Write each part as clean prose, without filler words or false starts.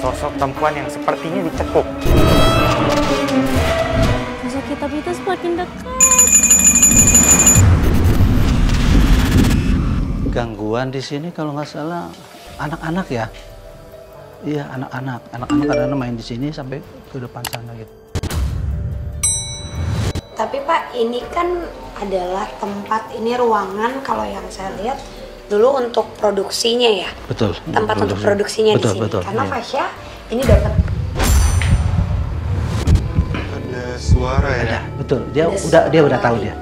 sosok perempuan yang sepertinya dicekuk. Sosok hitam itu semakin dekat. Gangguan di sini kalau nggak salah anak-anak ya. Iya, anak-anak. Anak-anak kadang main di sini sampai ke depan sana gitu. Tapi Pak, ini kan adalah tempat, ini ruangan kalau yang saya lihat dulu untuk produksinya ya. Betul. Tempat untuk produksinya betul, di sini. betul, Karena iya. Fasya ini dapat. Ada suara ya? Ada, betul. Dia udah tahu dia.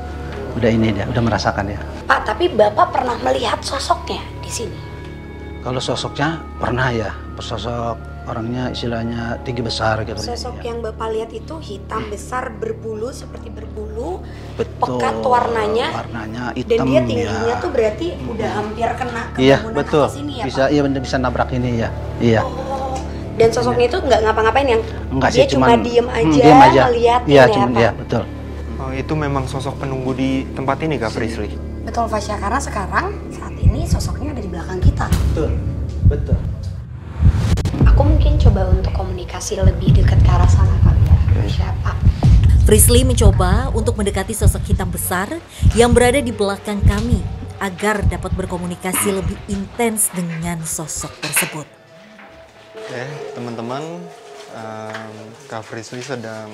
Udah ini dia, udah merasakan ya. Pak, tapi Bapak pernah melihat sosoknya di sini? Kalau sosoknya pernah ya, sosok orangnya istilahnya tinggi besar gitu. Sosok ya. yang Bapak lihat itu hitam besar, berbulu seperti berbulu, Betul. pekat warnanya, hitam. dan dia tingginya ya. tuh berarti udah hampir kena ke Iya, bangunan betul. atas ini ya Bisa, Pak? iya bener, bisa nabrak ini ya. Iya. Oh, dan sosoknya itu nggak ngapa-ngapain yang Enggak dia sih, cuma diem aja, diem aja. ngeliatin Iya, ya cuman Pak? iya, betul. Oh, itu memang sosok penunggu di tempat ini Kak Frisly? Betul Fasya, karena sekarang saat ini sosoknya ada di belakang kita. Betul. Betul. Aku mungkin coba untuk komunikasi lebih dekat ke arah sana kali ya, Fasya Pak. Frisly mencoba untuk mendekati sosok hitam besar yang berada di belakang kami agar dapat berkomunikasi lebih intens dengan sosok tersebut. Oke, teman-teman, Kak Frisly sedang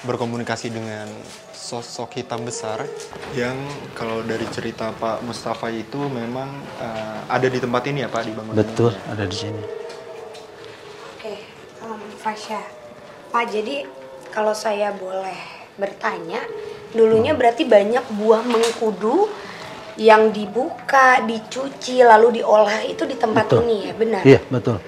berkomunikasi dengan sosok hitam besar yang kalau dari cerita Pak Mustafa itu memang ada di tempat ini ya Pak, di bangunan Betul, ini. ada di sini. Oke, Fasya. Pak, jadi kalau saya boleh bertanya, dulunya berarti banyak buah mengkudu yang dibuka, dicuci, lalu diolah itu di tempat Betul. ini ya, benar? Iya, betul.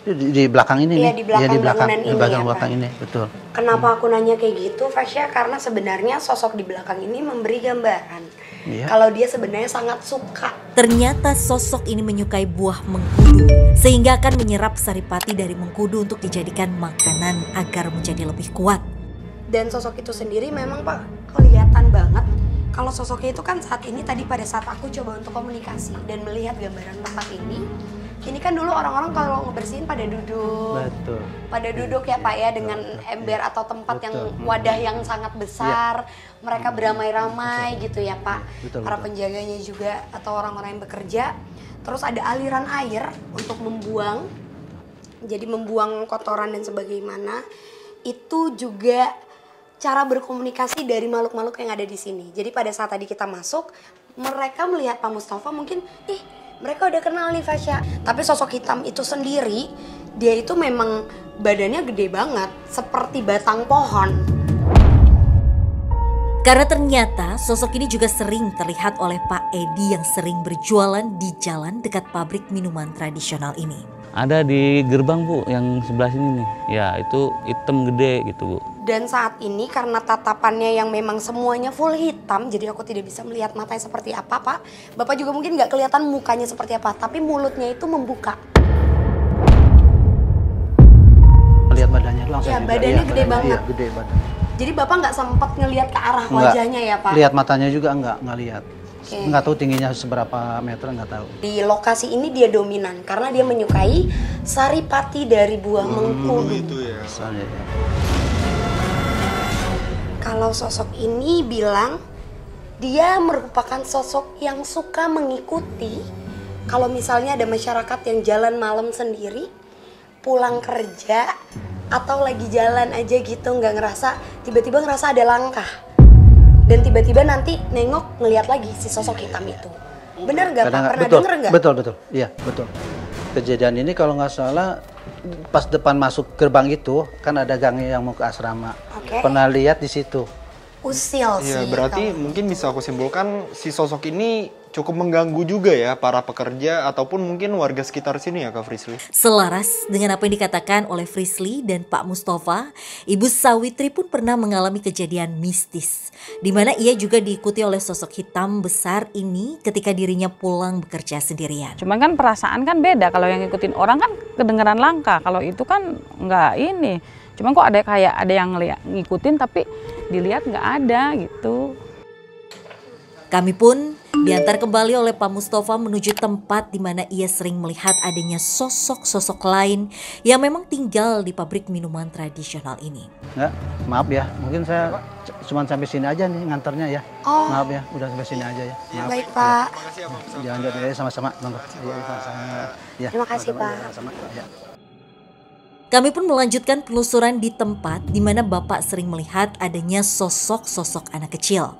Di belakang ini Iya, nih. di belakang bangunan di ini belakang ya, belakang Pak? ini, betul. Kenapa aku nanya kayak gitu, Fasya? Karena sebenarnya sosok di belakang ini memberi gambaran Iya. kalau dia sebenarnya sangat suka. Ternyata sosok ini menyukai buah mengkudu sehingga akan menyerap saripati dari mengkudu untuk dijadikan makanan agar menjadi lebih kuat. Dan sosok itu sendiri memang Pak kelihatan banget. Kalau sosoknya itu kan saat ini tadi pada saat aku coba untuk komunikasi dan melihat gambaran tempat ini kan dulu orang-orang kalau ngebersihin pada duduk. Betul. Pada duduk ya Pak ya dengan ember atau tempat yang Betul. wadah yang sangat besar. Mereka beramai-ramai gitu ya Pak. Betul, Para betul. penjaganya juga atau orang-orang yang bekerja. Terus ada aliran air untuk membuang. Jadi membuang kotoran dan sebagaimana. Itu juga cara berkomunikasi dari makhluk-makhluk yang ada di sini. Jadi pada saat tadi kita masuk, mereka melihat Pak Mustafa mungkin, mereka udah kenal nih Fasya. Tapi sosok hitam itu sendiri, dia itu memang badannya gede banget, seperti batang pohon. Karena ternyata sosok ini juga sering terlihat oleh Pak Edi yang sering berjualan di jalan dekat pabrik minuman tradisional ini. Ada di gerbang Bu, yang sebelah sini nih. Ya itu hitam gede gitu Bu. Dan saat ini karena tatapannya yang memang semuanya full hitam, jadi aku tidak bisa melihat matanya seperti apa Pak. Bapak juga mungkin nggak kelihatan mukanya seperti apa, tapi mulutnya itu membuka. Lihat badannya langsung. Iya, juga. badannya gede badannya, banget. Iya, gede badan. Jadi Bapak nggak sempat ngelihat ke arah Enggak. wajahnya ya Pak? Lihat matanya juga enggak lihat. Oke. Enggak tahu tingginya seberapa meter, enggak tahu. Di lokasi ini dia dominan karena dia menyukai saripati dari buah mengkudu. Itu ya. Misalnya ya. Kalau sosok ini bilang dia merupakan sosok yang suka mengikuti. Kalau misalnya ada masyarakat yang jalan malam sendiri, pulang kerja atau lagi jalan aja gitu nggak ngerasa, tiba-tiba ngerasa ada langkah. Dan tiba-tiba nanti nengok ngelihat lagi si sosok hitam itu. Bener nggak Pak? Pernah betul, denger nggak? Betul. Iya, betul. Kejadian ini kalau nggak salah pas depan masuk gerbang itu kan ada gangnya yang mau ke asrama. Oke. Pernah lihat di situ. Usil sih. Iya, berarti kalau- mungkin bisa aku simpulkan si sosok ini cukup mengganggu juga ya para pekerja ataupun mungkin warga sekitar sini ya Kak Frisly. Selaras dengan apa yang dikatakan oleh Frisly dan Pak Mustafa, Ibu Sawitri pun pernah mengalami kejadian mistis, di mana ia juga diikuti oleh sosok hitam besar ini ketika dirinya pulang bekerja sendirian. Cuman kan perasaan kan beda, kalau yang ngikutin orang kan kedengeran langka, kalau itu kan nggak ini. Cuman kok ada kayak ada yang ngikutin tapi dilihat nggak ada gitu. Kami pun Diantar kembali oleh Pak Mustafa menuju tempat di mana ia sering melihat adanya sosok-sosok lain yang memang tinggal di pabrik minuman tradisional ini. Enggak, maaf ya. Mungkin saya cuma sampai sini aja nih nganternya ya. Oh. Maaf ya, udah sampai sini aja ya. Maaf. Baik, Pak. Jangan ya, sama-sama. Monggo. Iya, sama-sama. Ya, Terima kasih, sama-sama. Pak. Ya, sama. Ya. Kami pun melanjutkan penelusuran di tempat di mana Bapak sering melihat adanya sosok-sosok anak kecil.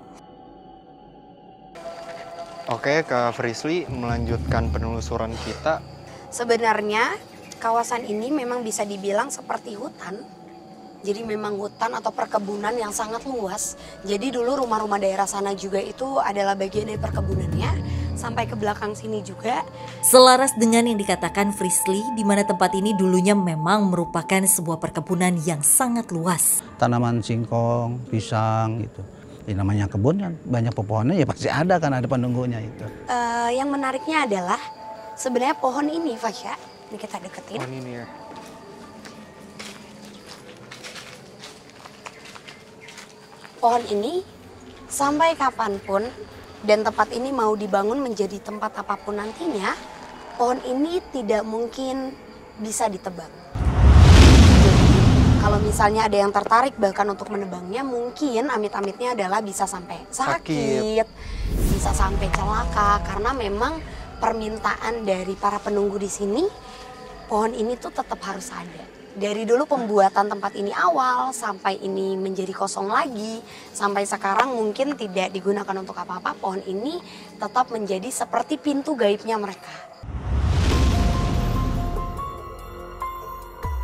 Oke, Kak Frisly, melanjutkan penelusuran kita. Sebenarnya kawasan ini memang bisa dibilang seperti hutan. Jadi memang hutan atau perkebunan yang sangat luas. Jadi dulu rumah-rumah daerah sana juga itu adalah bagian dari perkebunannya. Sampai ke belakang sini juga. Selaras dengan yang dikatakan Frisly, di mana tempat ini dulunya memang merupakan sebuah perkebunan yang sangat luas. Tanaman singkong, pisang gitu. Ya, namanya kebun kan banyak pepohonan ya pasti ada kan ada penunggunya itu. Yang menariknya adalah sebenarnya pohon ini, Fasya. Ini kita deketin. Oh, ini ya. Pohon ini sampai kapanpun dan tempat ini mau dibangun menjadi tempat apapun nantinya, pohon ini tidak mungkin bisa ditebang. Jadi kalau misalnya ada yang tertarik bahkan untuk menebangnya, mungkin amit-amitnya adalah bisa sampai sakit, bisa sampai celaka karena memang permintaan dari para penunggu di sini, pohon ini tuh tetap harus ada. Dari dulu pembuatan tempat ini awal sampai ini menjadi kosong lagi, sampai sekarang mungkin tidak digunakan untuk apa-apa, pohon ini tetap menjadi seperti pintu gaibnya mereka.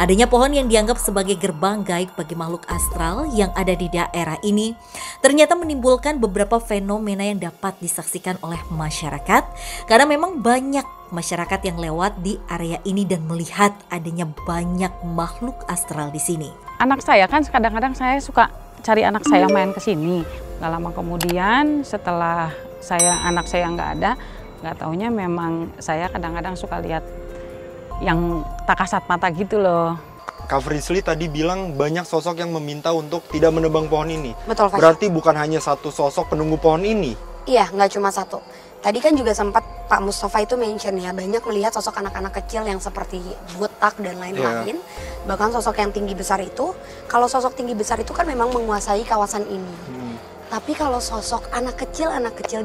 Adanya pohon yang dianggap sebagai gerbang gaib bagi makhluk astral yang ada di daerah ini ternyata menimbulkan beberapa fenomena yang dapat disaksikan oleh masyarakat karena memang banyak masyarakat yang lewat di area ini dan melihat adanya banyak makhluk astral di sini. Anak saya kan kadang-kadang saya suka cari anak saya main ke sini. Gak lama kemudian setelah anak saya nggak ada, nggak taunya memang saya kadang-kadang suka lihat yang tak kasat mata gitu loh. Kak Frisly tadi bilang banyak sosok yang meminta untuk tidak menebang pohon ini. Betul, Fasya. Berarti bukan hanya satu sosok penunggu pohon ini. Iya, nggak cuma satu. Tadi kan juga sempat Pak Mustafa itu mention ya, banyak melihat sosok anak-anak kecil yang seperti botak dan lain-lain. Bahkan sosok yang tinggi besar itu, kalau sosok tinggi besar itu kan memang menguasai kawasan ini. Tapi kalau sosok anak kecil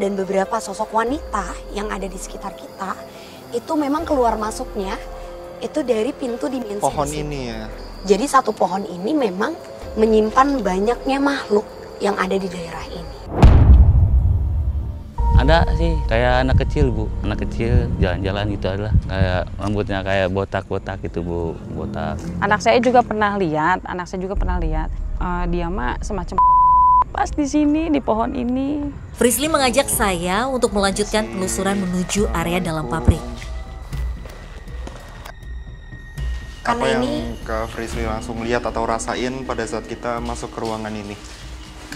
dan beberapa sosok wanita yang ada di sekitar kita, itu memang keluar masuknya itu dari pintu dimensi Pohon di sini. ini ya. Jadi satu pohon ini memang menyimpan banyaknya makhluk yang ada di daerah ini. Ada sih kayak anak kecil Bu, anak kecil jalan-jalan gitu adalah kayak rambutnya kayak botak-botak gitu Bu, botak. Anak saya juga pernah lihat, dia mah semacam pas di sini di pohon ini. Frisly mengajak saya untuk melanjutkan penelusuran menuju area dalam pabrik. Apa Karena yang ini Kak Frisly langsung lihat atau rasain pada saat kita masuk ke ruangan ini?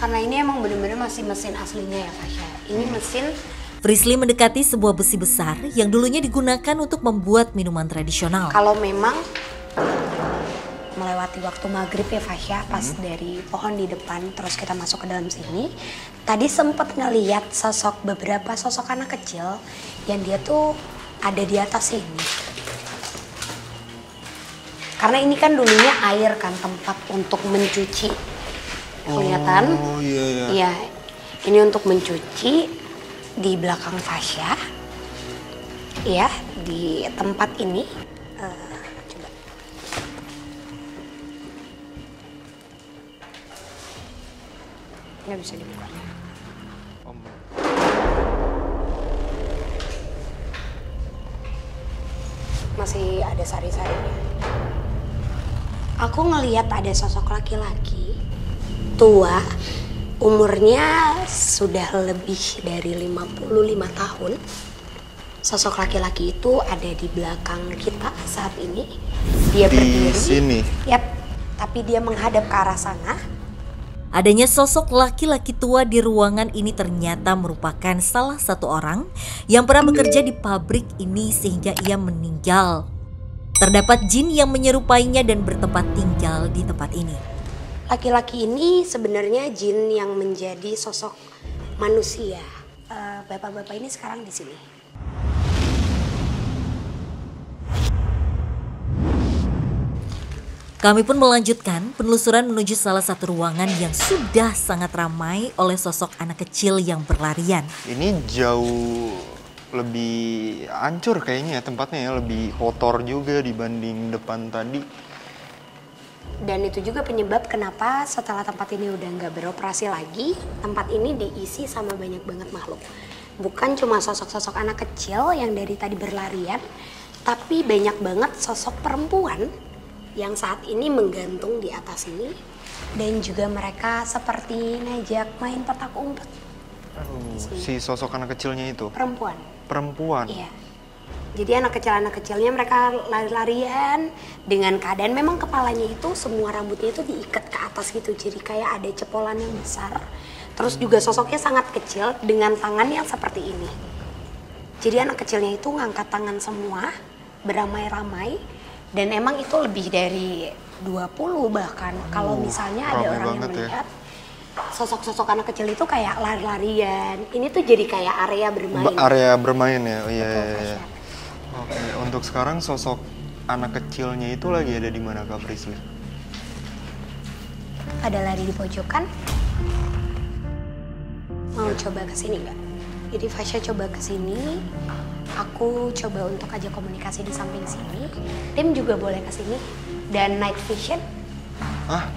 Karena ini emang bener-bener masih mesin aslinya ya, Fasya. Ini mesin. Frisly mendekati sebuah besi besar yang dulunya digunakan untuk membuat minuman tradisional. Kalau memang melewati waktu maghrib ya, Fasya, pas dari pohon di depan terus kita masuk ke dalam sini, tadi sempet ngeliat beberapa sosok anak kecil yang dia tuh ada di atas sini. Karena ini kan dulunya air kan, tempat untuk mencuci. Kelihatan? Oh iya ya. Iya, ini untuk mencuci di belakang Fasya. Iya, di tempat ini. Coba. Nggak bisa dibuka. Masih ada sari-sarinya. Aku ngelihat ada sosok laki-laki tua, umurnya sudah lebih dari 55 tahun. Sosok laki-laki itu ada di belakang kita saat ini. Dia berdiri. Di sini? Yap, tapi dia menghadap ke arah sana. Adanya sosok laki-laki tua di ruangan ini ternyata merupakan salah satu orang yang pernah bekerja di pabrik ini sehingga ia meninggal. Terdapat jin yang menyerupainya dan bertempat tinggal di tempat ini. Laki-laki ini sebenarnya jin yang menjadi sosok manusia. bapak-bapak ini sekarang di sini. Kami pun melanjutkan penelusuran menuju salah satu ruangan yang sudah sangat ramai oleh sosok anak kecil yang berlarian. Ini jauh lebih hancur kayaknya ya tempatnya ya, lebih kotor juga dibanding depan tadi. Dan itu juga penyebab kenapa setelah tempat ini udah nggak beroperasi lagi, tempat ini diisi sama banyak banget makhluk. Bukan cuma sosok-sosok anak kecil yang dari tadi berlarian, tapi banyak banget sosok perempuan yang saat ini menggantung di atas ini. Dan juga mereka seperti ngajak main petak umpet. Si sosok anak kecilnya itu? Perempuan. Perempuan? Iya. Jadi anak kecilnya mereka lari-larian dengan keadaan memang kepalanya itu semua rambutnya itu diikat ke atas gitu. Jadi kayak ada cepolan yang besar. Terus juga sosoknya sangat kecil dengan tangan yang seperti ini. Jadi anak kecilnya itu ngangkat tangan semua, beramai-ramai. Dan emang itu lebih dari 20 bahkan. Kalau misalnya ada orang yang melihat sosok-sosok anak kecil itu kayak lari-larian. Ini tuh jadi kayak area bermain. Area bermain ya? Oh, iya, Betul, iya. Fasya. Oke, untuk sekarang sosok anak kecilnya itu lagi ada di mana Kak Prisly? Ada lari di pojokan. Mau coba ke sini nggak? Jadi Fasya coba ke sini. Aku coba untuk ajak komunikasi di samping sini. Tim juga boleh ke sini. Dan night vision. Hah?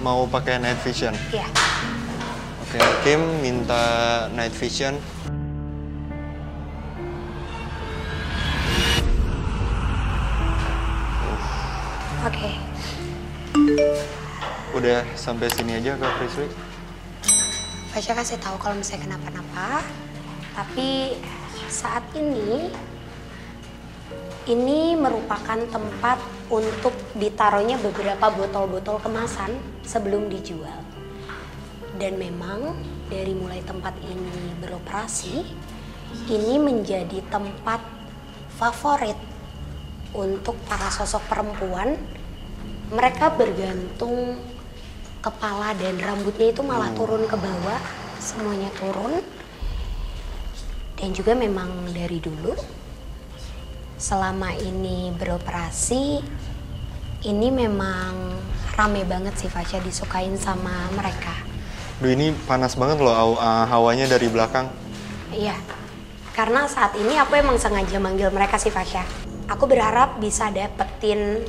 Mau pakai night vision? Iya. Oke, Kim minta night vision. Oke. Udah sampai sini aja Kak Prisly? Fasya kasih tahu kalau misalnya kenapa-napa. Tapi saat ini merupakan tempat untuk ditaruhnya beberapa botol-botol kemasan sebelum dijual. Dan memang dari mulai tempat ini beroperasi, ini menjadi tempat favorit untuk para sosok perempuan. Mereka bergantung kepala dan rambutnya itu malah turun ke bawah, semuanya turun. Dan juga memang dari dulu selama ini beroperasi, ini memang rame banget sih Fasya, disukain sama mereka. Duh, ini panas banget loh hawanya dari belakang. Iya, karena saat ini aku emang sengaja manggil mereka sih Fasya. Aku berharap bisa dapetin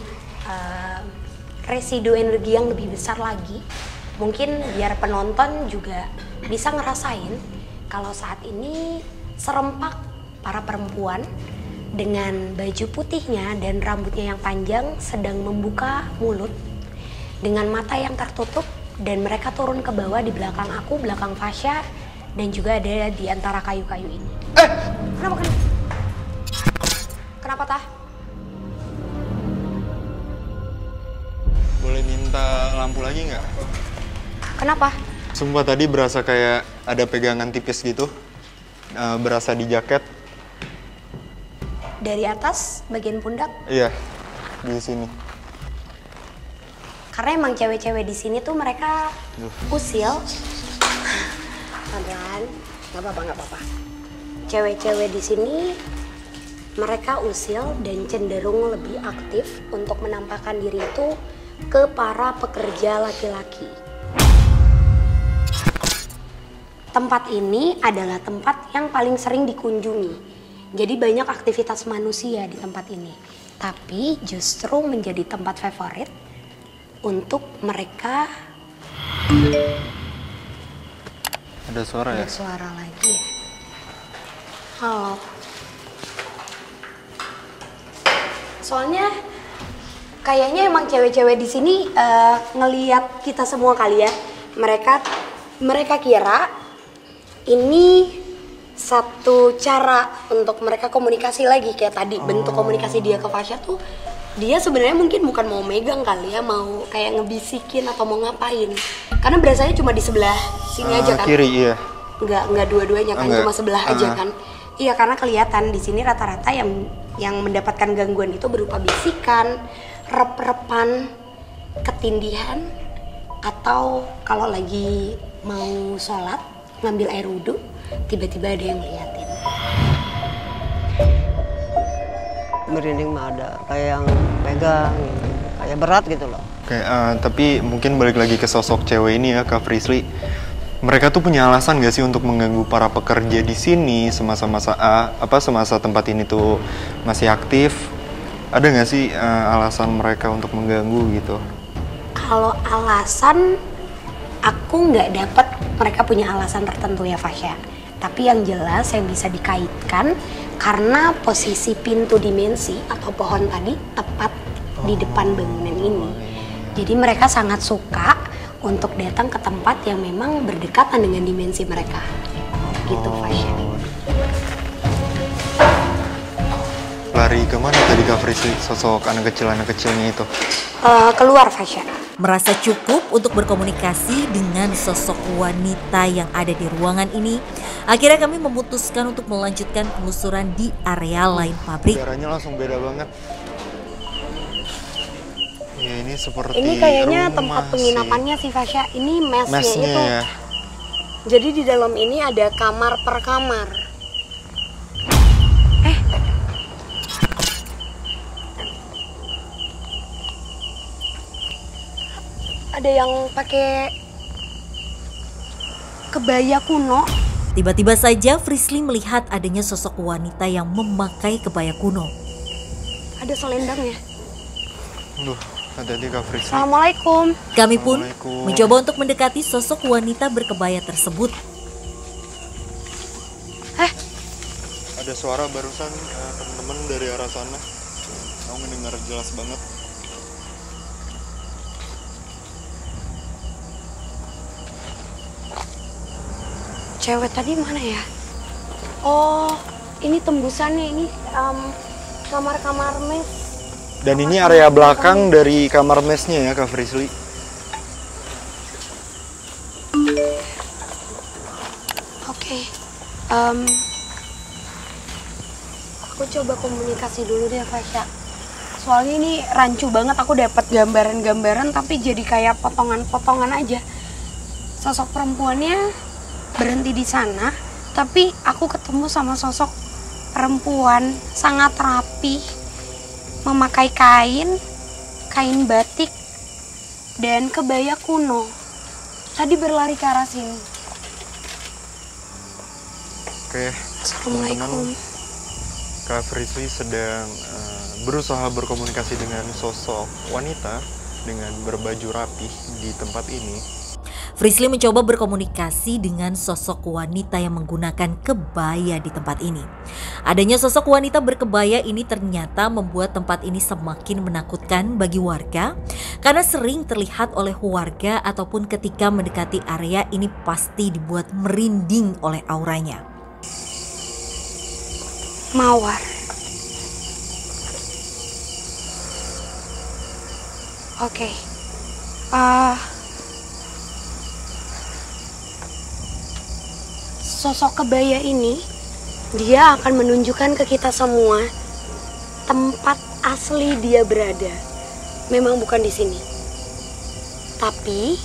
residu energi yang lebih besar lagi. Mungkin biar penonton juga bisa ngerasain kalau saat ini serempak para perempuan dengan baju putihnya dan rambutnya yang panjang sedang membuka mulut dengan mata yang tertutup, dan mereka turun ke bawah di belakang aku, belakang Fasya, dan juga ada di antara kayu-kayu ini. Kenapa? Kenapa Tah? Boleh minta lampu lagi nggak? Kenapa? Sumpah tadi berasa kayak ada pegangan tipis gitu. Berasa di jaket. Dari atas bagian pundak? Iya, di sini. Karena emang cewek-cewek di sini tuh mereka usil. Pelan-pelan, nggak apa-apa. Cewek-cewek di sini mereka usil dan cenderung lebih aktif untuk menampakkan diri itu ke para pekerja laki-laki. Tempat ini adalah tempat yang paling sering dikunjungi. Jadi banyak aktivitas manusia di tempat ini. Tapi justru menjadi tempat favorit untuk mereka. Ada suara ya? Ada suara lagi ya. Halo. Soalnya kayaknya emang cewek-cewek di sini ngelihat kita semua kali ya. Mereka kira ini satu cara untuk mereka komunikasi lagi kayak tadi. Bentuk komunikasi dia ke Fasya tuh, dia sebenarnya mungkin bukan mau megang kali ya, mau kayak ngebisikin atau mau ngapain. Karena berasanya cuma di sebelah sini aja kan. Kiri, iya. Enggak dua-duanya kan, Enggak. cuma sebelah aja kan. Iya, karena kelihatan di sini rata-rata yang mendapatkan gangguan itu berupa bisikan, rep-repan, ketindihan, atau kalau lagi mau sholat ngambil air wudhu tiba-tiba ada yang ngeliatin. Merinding mah ada, kayak yang pegang, kayak berat gitu loh. Tapi mungkin balik lagi ke sosok cewek ini ya, Kak Frisly. Mereka tuh punya alasan gak sih untuk mengganggu para pekerja di sini semasa tempat ini tuh masih aktif? Ada gak sih alasan mereka untuk mengganggu gitu? Kalau alasan, aku nggak dapat mereka punya alasan tertentu ya Fasya. Tapi yang jelas yang bisa dikaitkan karena posisi pintu dimensi atau pohon tadi tepat di depan bangunan ini. Jadi mereka sangat suka untuk datang ke tempat yang memang berdekatan dengan dimensi mereka. Gitu Fasya. Lari kemana tadi Kak Frisly, sosok anak kecilnya itu? Keluar Fasya. Merasa cukup untuk berkomunikasi dengan sosok wanita yang ada di ruangan ini, akhirnya kami memutuskan untuk melanjutkan penelusuran di area lain pabrik. Udaranya langsung beda banget. Ya ini seperti ini kayaknya rumah tempat penginapannya sih Fasya. Ini mesnya itu. Ya. Jadi di dalam ini ada kamar per kamar. Ada yang pakai kebaya kuno. Tiba-tiba saja Frisly melihat adanya sosok wanita yang memakai kebaya kuno. Ada selendangnya. Duh, hati-hati Kak Frisly. Assalamualaikum. Kami pun mencoba untuk mendekati sosok wanita berkebaya tersebut. Ada suara barusan teman-teman dari arah sana. Aku mendengar jelas banget. Cewek tadi mana ya? Oh, ini tembusannya. Ini kamar-kamar mes. Dan ini area belakang dari kamar mesnya ya Kak Frisly. Oke. Aku coba komunikasi dulu deh Fasya. Soalnya ini rancu banget, aku dapat gambaran-gambaran tapi jadi kayak potongan-potongan aja. Sosok perempuannya berhenti di sana, tapi aku ketemu sama sosok perempuan sangat rapi, memakai kain batik dan kebaya kuno. Tadi berlari ke arah sini. Oke, Assalamualaikum. Kak Frisly sedang berusaha berkomunikasi dengan sosok wanita dengan berbaju rapih di tempat ini. Frisly mencoba berkomunikasi dengan sosok wanita yang menggunakan kebaya di tempat ini. Adanya sosok wanita berkebaya ini ternyata membuat tempat ini semakin menakutkan bagi warga karena sering terlihat oleh warga ataupun ketika mendekati area ini pasti dibuat merinding oleh auranya. Mawar. Oke. Sosok kebaya ini, dia akan menunjukkan ke kita semua tempat asli dia berada. Memang bukan di sini. Tapi,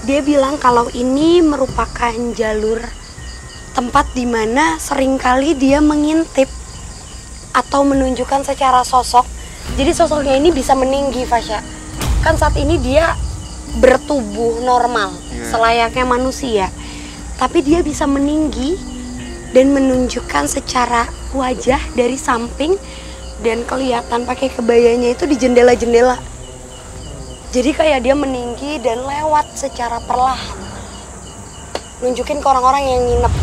dia bilang kalau ini merupakan jalur tempat di mana seringkali dia mengintip atau menunjukkan secara sosok. Jadi sosoknya ini bisa meninggi, Fasya. Kan saat ini dia bertubuh normal, selayaknya manusia. Tapi dia bisa meninggi dan menunjukkan secara wajah dari samping dan kelihatan pakai kebayanya itu di jendela-jendela. Jadi kayak dia meninggi dan lewat secara perlahan. Nunjukin ke orang-orang yang nginep.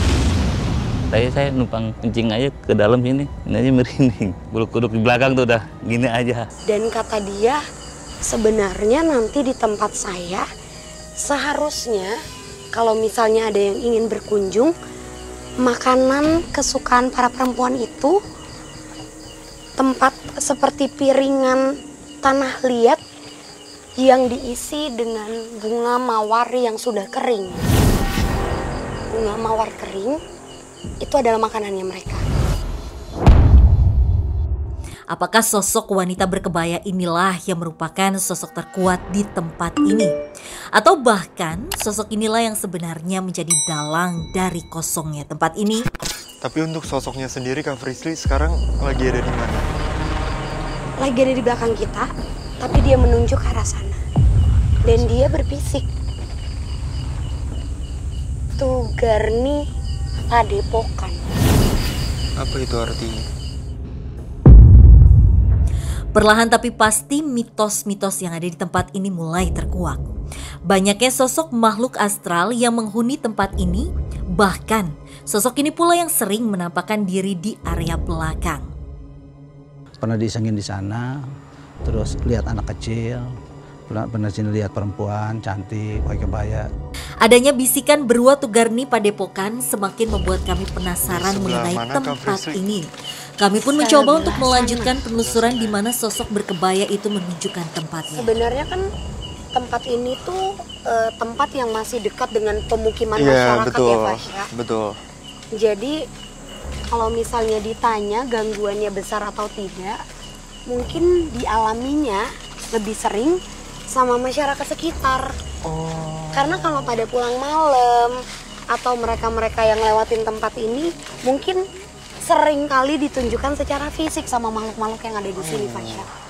Tadi saya numpang kencing aja ke dalam sini, ini aja merinding. Bulu kuduk di belakang tuh udah gini aja. Dan kata dia, sebenarnya nanti di tempat saya seharusnya kalau misalnya ada yang ingin berkunjung, makanan kesukaan para perempuan itu tempat seperti piringan tanah liat yang diisi dengan bunga mawar yang sudah kering. Bunga mawar kering itu adalah makanannya mereka. Apakah sosok wanita berkebaya inilah yang merupakan sosok terkuat di tempat ini? Atau bahkan sosok inilah yang sebenarnya menjadi dalang dari kosongnya tempat ini? Tapi untuk sosoknya sendiri Kak Frisly sekarang lagi ada di mana? Lagi ada di belakang kita, tapi dia menunjuk ke arah sana. Dan dia berbisik. Tugarni Padepokan. Apa itu artinya? Perlahan tapi pasti mitos-mitos yang ada di tempat ini mulai terkuak. Banyaknya sosok makhluk astral yang menghuni tempat ini, bahkan sosok ini pula yang sering menampakkan diri di area belakang. Pernah disengin di sana, terus lihat anak kecil, pernah sini lihat perempuan cantik pakai kebaya. Adanya bisikan Berua Tugarni Padepokan semakin membuat kami penasaran Sebelah mengenai mana, Kak tempat Frisly? ini. Kami pun mencoba untuk melanjutkan penelusuran di mana sosok berkebaya itu menunjukkan tempatnya. Sebenarnya kan tempat ini tuh tempat yang masih dekat dengan pemukiman Iya, masyarakat betul. ya Fasya. Betul. Jadi kalau misalnya ditanya gangguannya besar atau tidak, mungkin dialaminya lebih sering sama masyarakat sekitar. Karena kalau pada pulang malam atau mereka-mereka yang lewatin tempat ini mungkin sering kali ditunjukkan secara fisik sama makhluk-makhluk yang ada di sini, Fasya.